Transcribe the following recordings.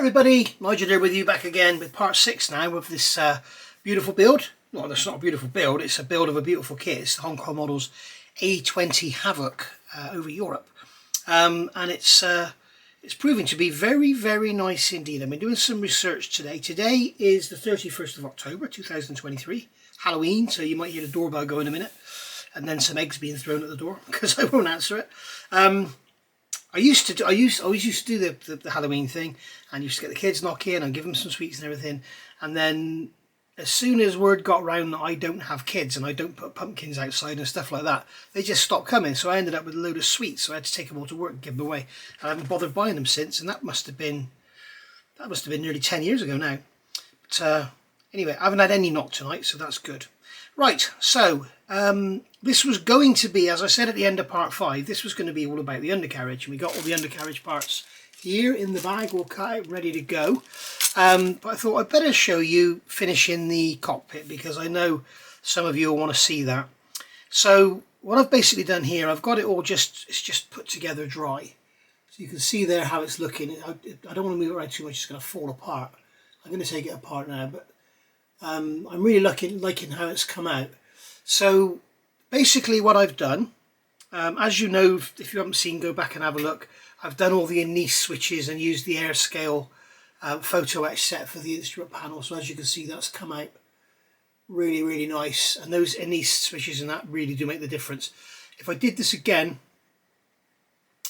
Everybody, Nigel here with you, back again with part 6 now of this beautiful build. Well, it's not a beautiful build, it's a build of a beautiful kit. It's the Hong Kong models A-20G Havoc over Europe. And it's proving to be very, very nice indeed. I've been doing some research today. Today is the 31st of October 2023, Halloween, so you might hear the doorbell go in a minute and then some eggs being thrown at the door because I won't answer it. I always used to do the Halloween thing, and used to get the kids knock in and give them some sweets and everything. And then as soon as word got round that I don't have kids and I don't put pumpkins outside and stuff like that, they just stopped coming. So I ended up with a load of sweets. So I had to take them all to work and give them away. And I haven't bothered buying them since. And that must have been nearly 10 years ago now. But anyway, I haven't had any knock tonight, so that's good. Right, so this was going to be, as I said at the end of part 5, this was going to be all about the undercarriage. And we got all the undercarriage parts here in the bag, all cut out, ready to go. But I thought I'd better show you finishing the cockpit, because I know some of you will want to see that. So what I've basically done here, I've got it all it's just put together dry. So you can see there how it's looking. I don't want to move it around too much, it's going to fall apart. I'm going to take it apart now, but I'm really liking how it's come out. So basically what I've done, as you know, if you haven't seen, go back and have a look. I've done all the anise switches and used the air scale photo etch set for the instrument panel. So as you can see, that's come out really, really nice. And those anise switches and that really do make the difference. If I did this again,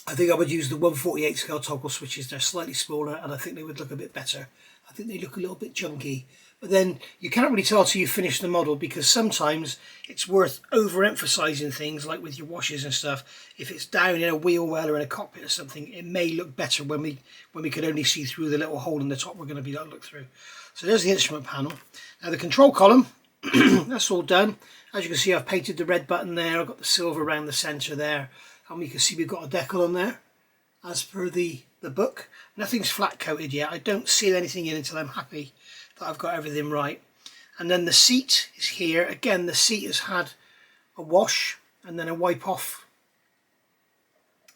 I think I would use the 1/48 scale toggle switches. They're slightly smaller and I think they would look a bit better. I think they look a little bit junky. But then you can't really tell till you finish the model, because sometimes it's worth overemphasizing things like with your washes and stuff. If it's down in a wheel well or in a cockpit or something, it may look better when we could only see through the little hole in the top we're going to be able to look through. So there's the instrument panel. Now the control column, that's all done. As you can see, I've painted the red button there. I've got the silver around the center there. And you can see we've got a decal on there as per the book. Nothing's flat coated yet. I don't seal anything in until I'm happy that I've got everything right. And then the seat is here. Again, the seat has had a wash and then a wipe off.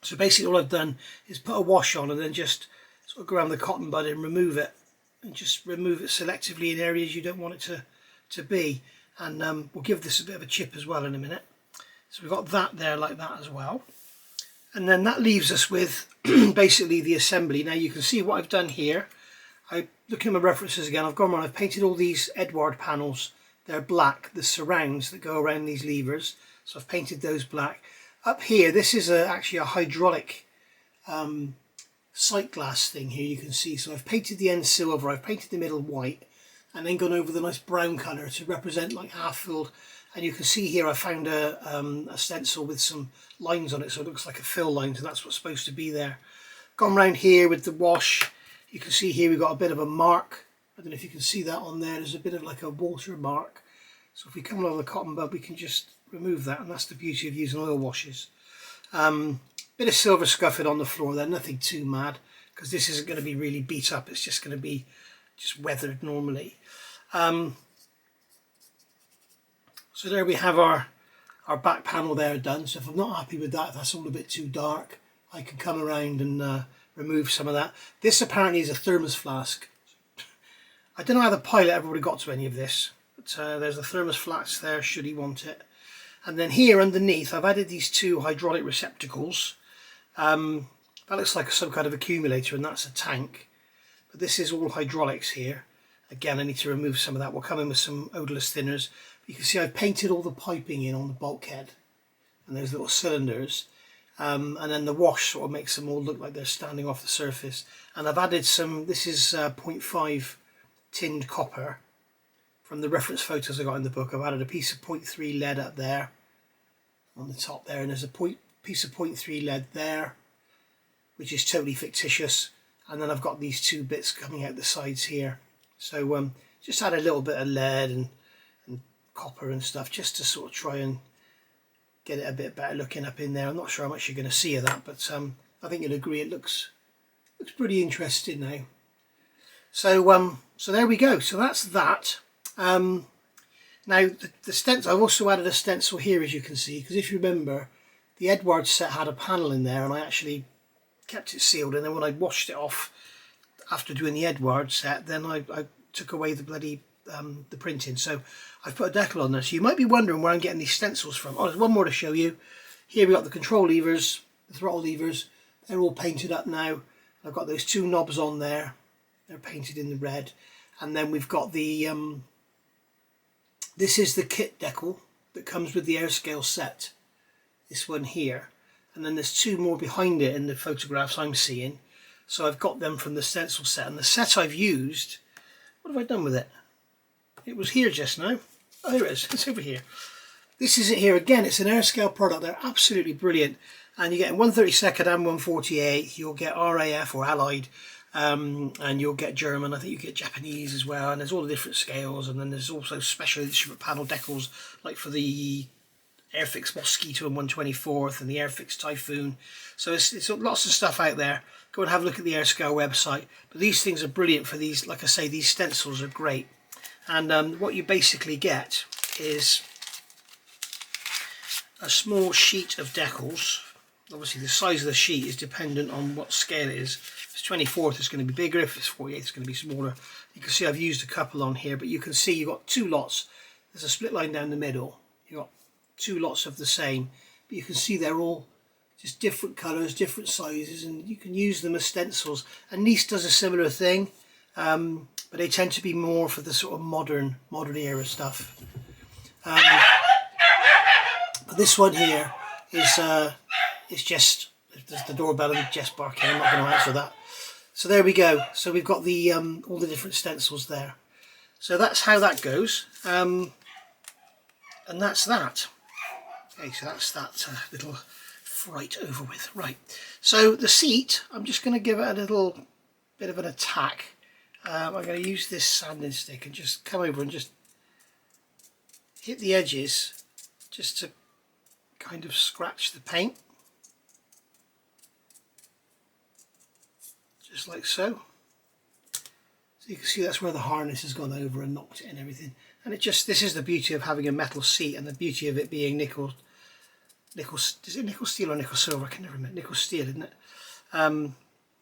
So basically all I've done is put a wash on and then just sort of go around the cotton bud and remove it. And just remove it selectively in areas you don't want it to be. And we'll give this a bit of a chip as well in a minute. So we've got that there like that as well. And then that leaves us with basically the assembly. Now you can see what I've done here. Looking at my references again, I've gone around, I've painted all these Edward panels. They're black, the surrounds that go around these levers. So I've painted those black. Up here, this is actually a hydraulic sight glass thing here, you can see. So I've painted the end silver, I've painted the middle white, and then gone over the nice brown colour to represent like half filled. And you can see here I found a stencil with some lines on it, so it looks like a fill line, so that's what's supposed to be there. Gone round here with the wash. You can see here we've got a bit of a mark. I don't know if you can see that on there. There's a bit of like a water mark. So if we come along the cotton bud, we can just remove that, and that's the beauty of using oil washes. Bit of silver scuffing on the floor there, nothing too mad, because this isn't going to be really beat up. It's just going to be just weathered normally. So there we have our back panel there done. So if I'm not happy with that, if that's all a bit too dark, I can come around and remove some of that. This apparently is a thermos flask. I don't know how the pilot ever would have got to any of this, but there's the thermos flask there should he want it. And then here underneath I've added these two hydraulic receptacles. That looks like some kind of accumulator, and that's a tank. But this is all hydraulics here. Again, I need to remove some of that. We'll come in with some odourless thinners. You can see I've painted all the piping in on the bulkhead and those little cylinders. And then the wash sort of makes them all look like they're standing off the surface. And I've added some, this is 0.5 tinned copper from the reference photos I got in the book. I've added a piece of 0.3 lead up there on the top there, and there's a piece of 0.3 lead there, which is totally fictitious. And then I've got these two bits coming out the sides here. So just add a little bit of lead and copper and stuff just to sort of try and get it a bit better looking up in there. I'm not sure how much you're going to see of that, but I think you'll agree it looks pretty interesting now. So so there we go. So that's that. Now the stencil, I've also added a stencil here, as you can see, because if you remember, the Edward set had a panel in there, and I actually kept it sealed, and then when I washed it off, after doing the Edward set, then I took away the bloody the printing. So I've put a decal on there. So you might be wondering where I'm getting these stencils from. Oh, there's one more to show you. Here we got the control levers, the throttle levers. They're all painted up now. I've got those two knobs on there. They're painted in the red. And then we've got the this is the kit decal that comes with the Airscale set. This one here. And then there's two more behind it in the photographs I'm seeing. So I've got them from the stencil set. And the set I've used, what have I done with it? It was here just now. Oh, here it is. It's over here. This isn't here. Again, it's an Airscale product. They're absolutely brilliant. And you get 1/32 and 1/48. You'll get RAF or Allied. And you'll get German. I think you get Japanese as well. And there's all the different scales. And then there's also special instrument panel decals, like for the Airfix Mosquito and 1/24th and the Airfix Typhoon. So it's lots of stuff out there. Go and have a look at the Airscale website. But these things are brilliant for these. Like I say, these stencils are great. And what you basically get is a small sheet of decals. Obviously the size of the sheet is dependent on what scale it is. If it's 24th, it's going to be bigger. If it's 48th, it's going to be smaller. You can see I've used a couple on here, but you can see you've got two lots. There's a split line down the middle. You've got two lots of the same, but you can see they're all just different colours, different sizes, and you can use them as stencils. And Nice does a similar thing, but they tend to be more for the sort of modern era stuff. But this one here is just, there's the doorbell and just barking. I'm not going to answer that. So there we go. So we've got the all the different stencils there. So that's how that goes, and that's that. Okay, so that's that little fright over with. Right, so the seat, I'm just going to give it a little bit of an attack. I'm going to use this sanding stick and just come over and just hit the edges just to kind of scratch the paint. Just like so. So you can see that's where the harness has gone over and knocked it and everything. And it just, this is the beauty of having a metal seat and the beauty of it being nickel, is it nickel steel or nickel silver? I can never remember. Nickel steel, isn't it? Or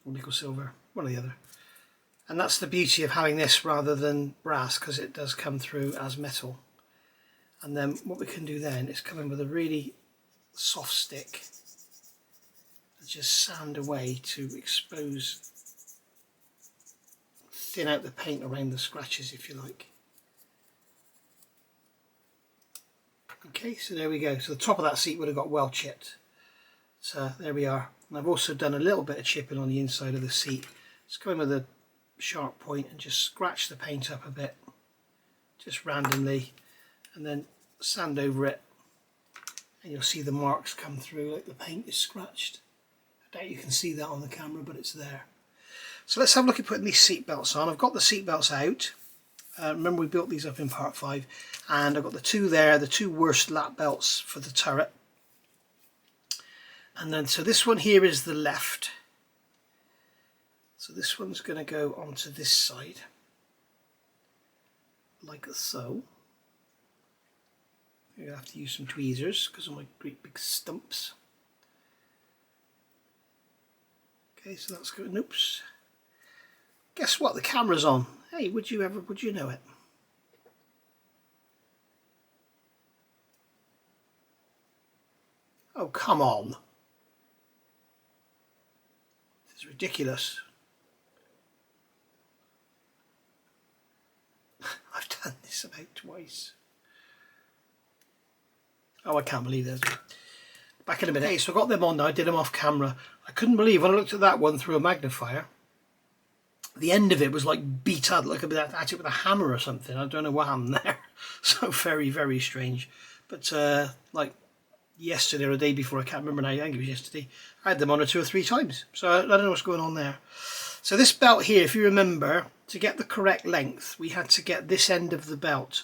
nickel silver, one or the other. And that's the beauty of having this rather than brass, because it does come through as metal. And then what we can do then is come in with a really soft stick and just sand away to expose, thin out the paint around the scratches, if you like. Okay, so there we go. So the top of that seat would have got well chipped. So there we are. And I've also done a little bit of chipping on the inside of the seat. Just go in with a sharp point and just scratch the paint up a bit, just randomly, and then sand over it, and you'll see the marks come through like the paint is scratched. I doubt you can see that on the camera, but it's there. So let's have a look at putting these seat belts on. I've got the seat belts out. Remember we built these up in part 5, and I've got the two there, the two worst lap belts for the turret. And then so this one here is the left. So this one's going to go onto this side, like so. I'm going to have to use some tweezers because of my great big stumps. Okay, so that's going, oops. Guess what, the camera's on. Hey, would you know it? Oh, come on. This is ridiculous. I've done this about twice. Oh, I can't believe this. Back in a minute. Okay, so I got them on now. I did them off camera. I couldn't believe when I looked at that one through a magnifier, the end of it was like beat up, like at it with a hammer or something. I don't know what happened there. So very, very strange. But like yesterday or the day before, I can't remember now, I think it was yesterday, I had them on 2 or 3 times. So I don't know what's going on there. So this belt here, if you remember, to get the correct length, we had to get this end of the belt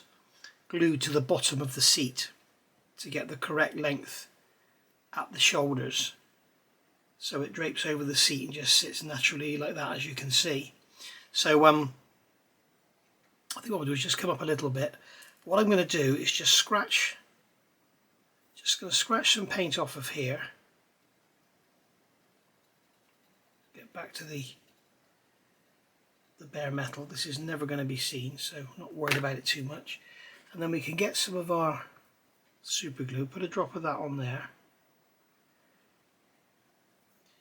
glued to the bottom of the seat to get the correct length at the shoulders. So it drapes over the seat and just sits naturally like that, as you can see. So I think what we'll do is just come up a little bit. What I'm going to do is just scratch, just going to scratch some paint off of here. Get back to the the bare metal. This is never going to be seen, so not worried about it too much. And then we can get some of our super glue, put a drop of that on there.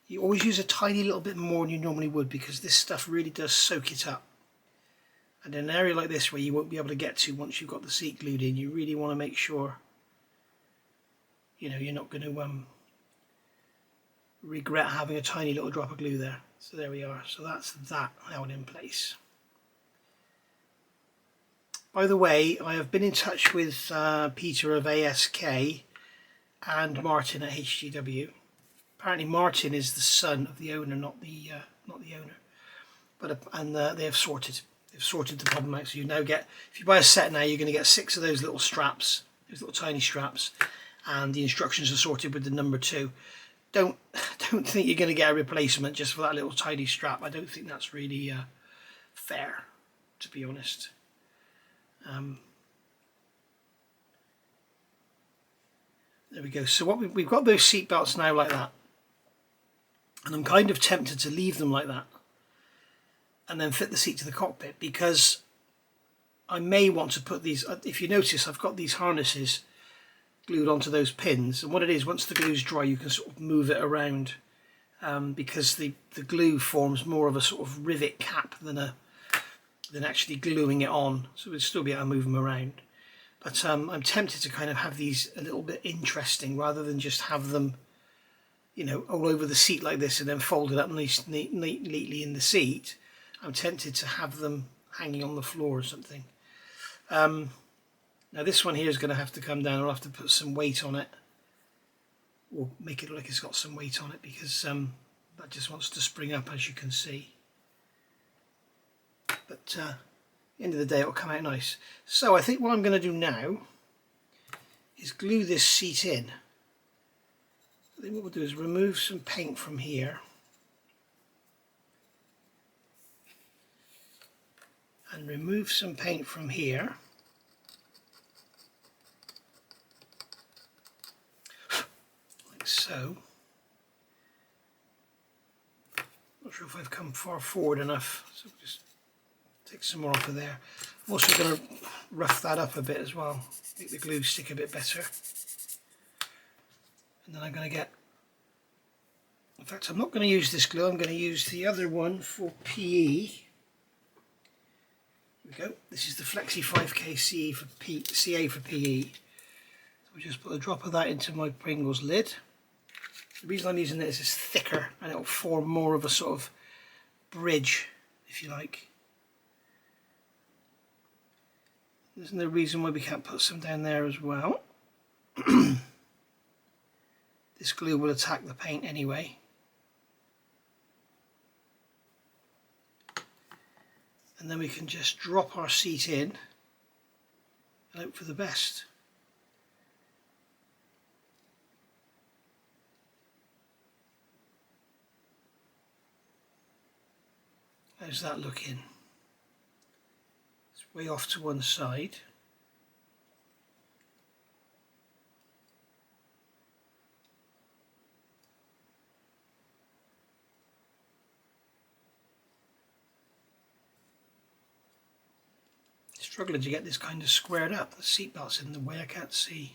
You always use a tiny little bit more than you normally would, because this stuff really does soak it up. And in an area like this where you won't be able to get to once you've got the seat glued in, you really want to make sure, you know, you're not going to regret having a tiny little drop of glue there. So there we are. So that's that held in place. By the way, I have been in touch with Peter of ASK and Martin at HGW. Apparently Martin is the son of the owner, not the owner. But they have sorted. They've sorted the problem out. So you now get, if you buy a set now, you're going to get 6 of those little straps, those little tiny straps, and the instructions are sorted with the number 2. Don't think you're going to get a replacement just for that little tiny strap. I don't think that's really fair, to be honest. There we go. So what we've got those seat belts now like that, and I'm kind of tempted to leave them like that and then fit the seat to the cockpit, because I may want to put these, if you notice, I've got these harnesses glued onto those pins, and what it is, once the glue's dry, you can sort of move it around, because the glue forms more of a sort of rivet cap than actually gluing it on, so we'll still be able to move them around. But I'm tempted to kind of have these a little bit interesting, rather than just have them, you know, all over the seat like this and then folded up neatly in the seat. I'm tempted to have them hanging on the floor or something. Now this one here is going to have to come down. I'll have to put some weight on it, or make it look like it's got some weight on it, because that just wants to spring up, as you can see. But at the end of the day, it'll come out nice. So I think what I'm going to do now is glue this seat in. I think what we'll do is remove some paint from here. And remove some paint from here. Like so. Not sure if I've come far forward enough, so just take some more off of there. I'm also going to rough that up a bit as well, make the glue stick a bit better. And then I'm going to get, in fact I'm not going to use this glue, I'm going to use the other one for PE. There we go. This is the Flexi 5K CA for PE. So we'll just put a drop of that into my Pringles lid. The reason I'm using this is it's thicker and it'll form more of a sort of bridge, if you like. There's no reason why we can't put some down there as well. This glue will attack the paint anyway. And then we can just drop our seat in and hope for the best. How's that looking? It's way off to one side. Struggling to get this kind of squared up. The seatbelt's in the way, I can't see.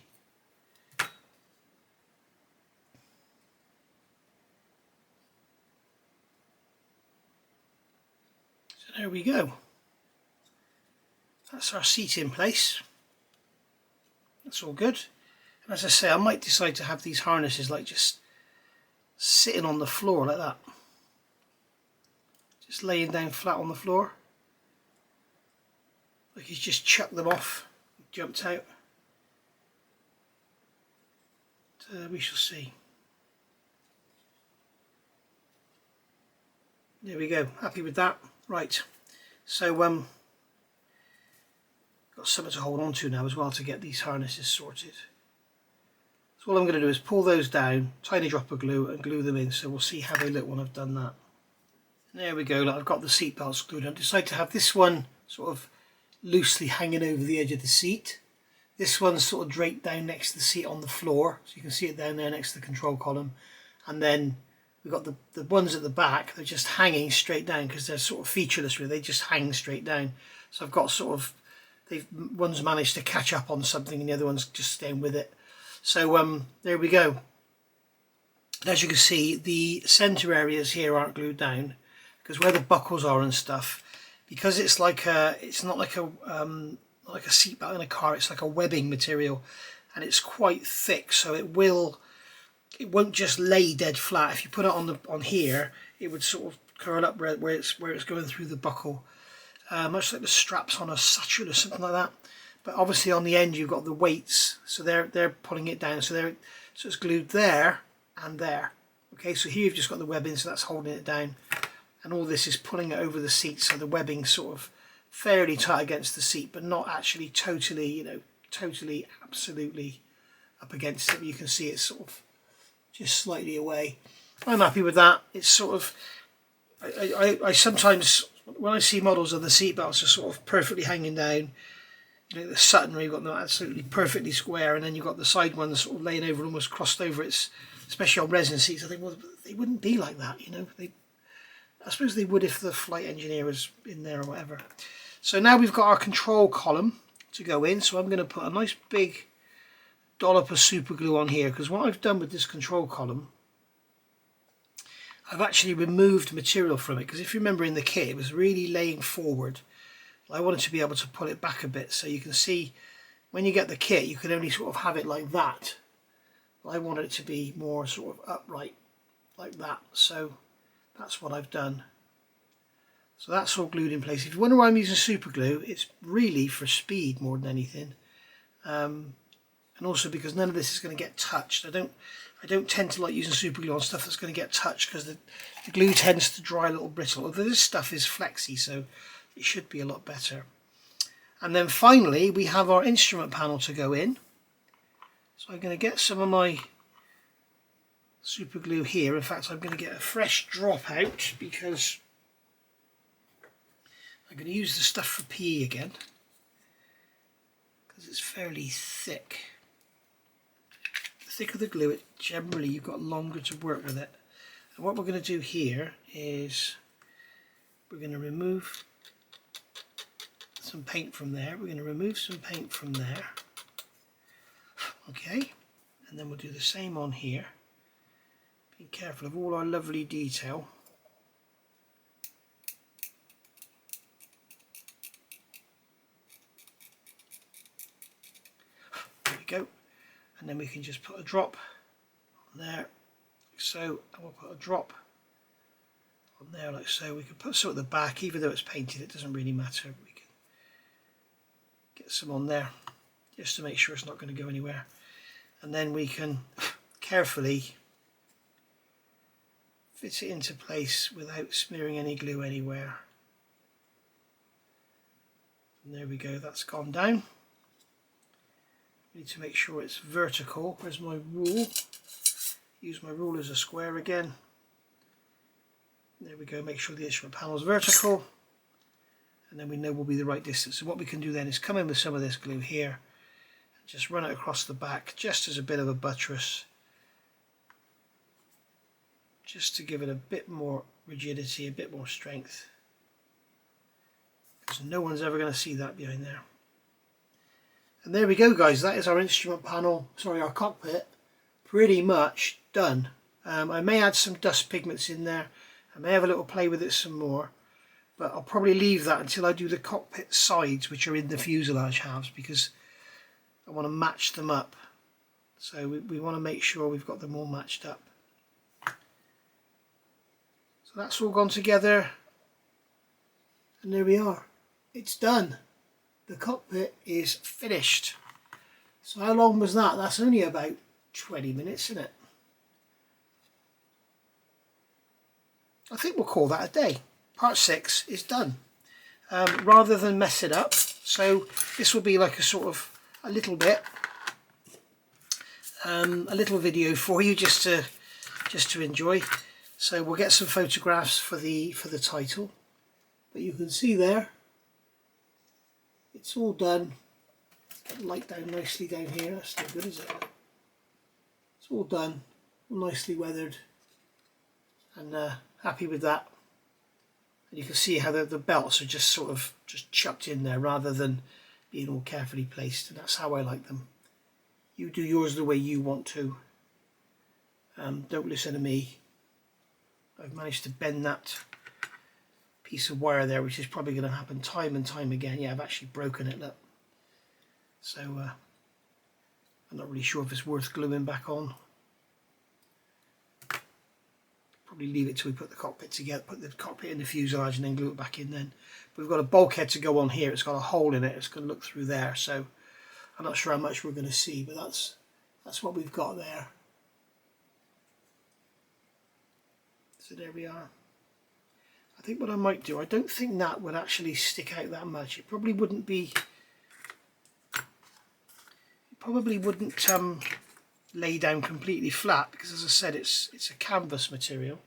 So there we go. That's our seat in place. That's all good. And as I say, I might decide to have these harnesses like just sitting on the floor like that. Just laying down flat on the floor. Like he's just chucked them off, jumped out. We shall see. There we go, happy with that. Right, so got something to hold on to now as well to get these harnesses sorted. So all I'm going to do is pull those down, tiny drop of glue, and glue them in, so we'll see how they look when I've done that. And there we go, like I've got the seat belts glued on. I decided to have this one sort of loosely hanging over the edge of the seat. This one's sort of draped down next to the seat on the floor, so you can see it down there next to the control column. And then we've got the ones at the back, they're just hanging straight down because they're sort of featureless really, they just hang straight down. So I've got sort of, one's managed to catch up on something and the other one's just staying with it. So there we go. As you can see, the centre areas here aren't glued down because where the buckles are and stuff, because it's like a, it's not like a seatbelt in a car, it's like a webbing material and it's quite thick, so it won't just lay dead flat. If you put it on here, it would sort of curl up where it's going through the buckle, much like the straps on a satchel or something like that. But obviously on the end you've got the weights, so they're pulling it down, so it's glued there and there. Okay, so here you've just got the webbing, so that's holding it down, and all this is pulling it over the seat, so the webbing's sort of fairly tight against the seat, but not actually totally, you know, totally absolutely up against it. But you can see it's sort of just slightly away. I'm happy with that. It's sort of, I sometimes, when I see models of the seat belts are sort of perfectly hanging down, you know, the Sutton where you've got them absolutely perfectly square, and then you've got the side ones sort of laying over, almost crossed over. It's, especially on resin seats, I think, well, they wouldn't be like that, you know. I suppose they would if the flight engineer was in there or whatever. So now we've got our control column to go in, so I'm going to put a nice big dollop of super glue on here, because what I've done with this control column, I've actually removed material from it, because if you remember in the kit it was really laying forward. I wanted to be able to pull it back a bit, so you can see when you get the kit you can only sort of have it like that. I wanted it to be more sort of upright like that, so that's what I've done. So that's all glued in place. If you wonder why I'm using super glue, it's really for speed more than anything, and also because none of this is going to get touched. I don't tend to like using super glue on stuff that's going to get touched, because the glue tends to dry a little brittle, although this stuff is flexy, so it should be a lot better. And then finally we have our instrument panel to go in. So I'm going to get some of my super glue here. In fact, I'm going to get a fresh drop out, because I'm going to use the stuff for PE again, because it's fairly thick. The thicker the glue, generally you've got longer to work with it. And what we're going to do here is we're going to remove some paint from there. We're going to remove some paint from there. Okay, and then we'll do the same on here. Be careful of all our lovely detail. There we go. And then we can just put a drop on there, like so, and we'll put a drop on there like so. We can put some at the back, even though it's painted, it doesn't really matter. We can get some on there just to make sure it's not going to go anywhere. And then we can carefully fit it into place without smearing any glue anywhere. And there we go, that's gone down. We need to make sure it's vertical. Where's my rule? Use my rule as a square again. There we go, make sure the instrument panel is vertical, and then we know we'll be the right distance. So what we can do then is come in with some of this glue here, just run it across the back just as a bit of a buttress, just to give it a bit more rigidity, a bit more strength, because no one's ever going to see that behind there. And there we go, guys, that is our instrument panel, sorry, our cockpit, pretty much done. I may add some dust pigments in there, I may have a little play with it some more, but I'll probably leave that until I do the cockpit sides, which are in the fuselage halves, because I want to match them up. So we want to make sure we've got them all matched up. So that's all gone together, and there we are. It's done. The cockpit is finished. So how long was that? That's only about 20 minutes, isn't it? I think we'll call that a day. Part 6 is done. Rather than mess it up, so this will be like a sort of a little bit, a little video for you just to enjoy. So we'll get some photographs for the title, but you can see there it's all done. Get the light down nicely down here. That's not good, is it? It's all done, all nicely weathered. and happy with that. And you can see how the belts are just sort of just chucked in there rather than being all carefully placed, and that's how I like them. You do yours the way you want to. Don't listen to me. I've managed to bend that piece of wire there, which is probably going to happen time and time again. Yeah, I've actually broken it, look. So I'm not really sure if it's worth gluing back on. Probably leave it till we put the cockpit together, put the cockpit in the fuselage and then glue it back in then. But we've got a bulkhead to go on here. It's got a hole in it. It's going to look through there. So I'm not sure how much we're going to see, but that's what we've got there. So there we are. I think what I might do, I don't think that would actually stick out that much. It probably wouldn't be, lay down completely flat, because as I said, it's a canvas material.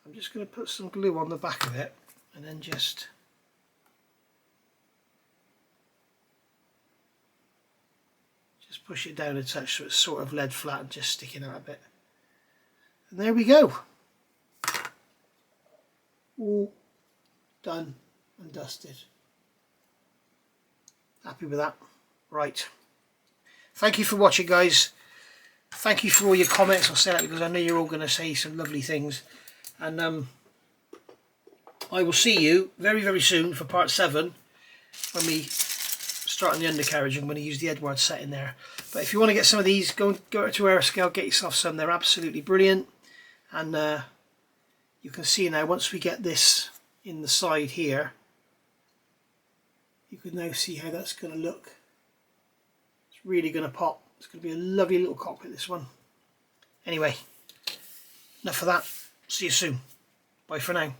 I'm just going to put some glue on the back of it and then just push it down a touch so it's sort of lead flat and just sticking out a bit. And there we go. All done and dusted. Happy with that. Right. Thank you for watching, guys. Thank you for all your comments. I'll say that because I know you're all going to say some lovely things. And I will see you very, very soon for part 7 when we start on the undercarriage. I'm going to use the Edwards set in there. But if you want to get some of these, go to Aeroscale, get yourself some. They're absolutely brilliant. And you can see now, once we get this in the side here, you can now see how that's going to look. It's really going to pop. It's going to be a lovely little cockpit, this one. Anyway, enough of that. See you soon. Bye for now.